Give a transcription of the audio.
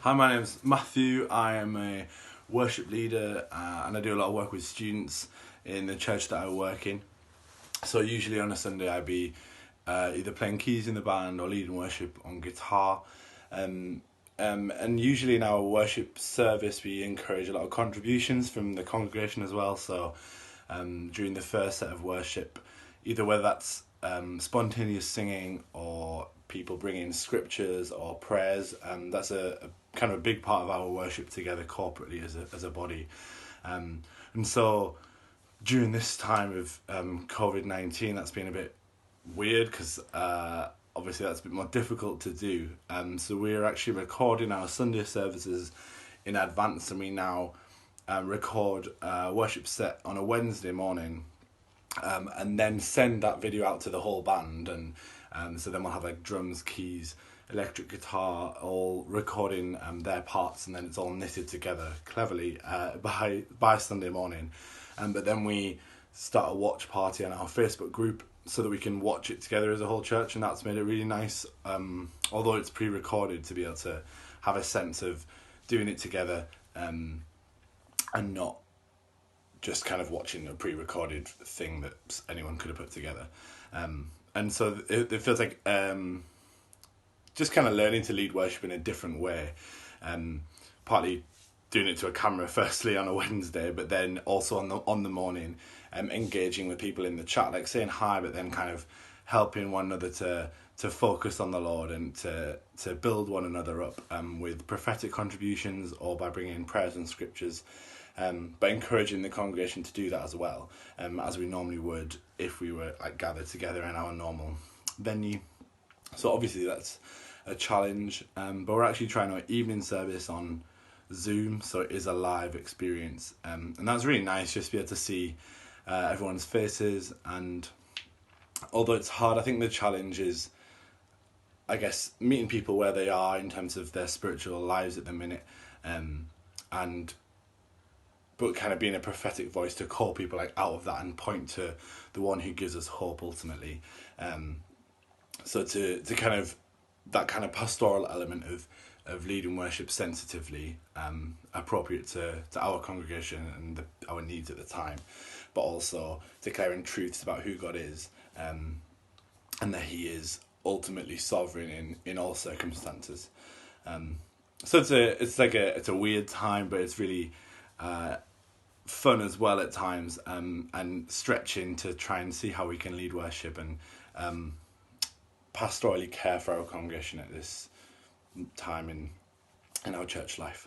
Hi, my name's Matthew. I am a worship leader and I do a lot of work with students in the church that I work in. So usually on a Sunday I'd be either playing keys in the band or leading worship on guitar. And usually in our worship service we encourage a lot of contributions from the congregation as well. So during the first set of worship, either whether that's spontaneous singing or people bringing scriptures or prayers, that's a kind of a big part of our worship together corporately as a body. And so during this time of COVID-19, that's been a bit weird because obviously that's a bit more difficult to do. So we're actually recording our Sunday services in advance, and we now record a worship set on a Wednesday morning, and then send that video out to the whole band. And so then we'll have like drums, keys, electric guitar, all recording their parts, and then it's all knitted together cleverly by Sunday morning. But then we start a watch party on our Facebook group so that we can watch it together as a whole church, and that's made it really nice, although it's pre-recorded, to be able to have a sense of doing it together and not just kind of watching a pre-recorded thing that anyone could have put together. And so it feels like just kind of learning to lead worship in a different way, partly doing it to a camera firstly on a Wednesday, but then also on the morning, engaging with people in the chat, like saying hi, but then kind of helping one another to focus on the Lord and to build one another up with prophetic contributions or by bringing in prayers and scriptures, but encouraging the congregation to do that as well, as we normally would if we were like gathered together in our normal venue. So obviously that's a challenge, but we're actually trying our evening service on Zoom, so it is a live experience, and that's really nice just to be able to see everyone's faces. And although it's hard, I think the challenge is, I guess, meeting people where they are in terms of their spiritual lives at the minute, but kind of being a prophetic voice to call people like out of that and point to the one who gives us hope ultimately. So to kind of that kind of pastoral element of leading worship sensitively, appropriate to our congregation and our needs at the time, but also declaring truths about who God is, and that He is ultimately sovereign in all circumstances. So it's a weird time, but it's really fun as well at times, and stretching to try and see how we can lead worship and pastorally care for our congregation at this time in our church life.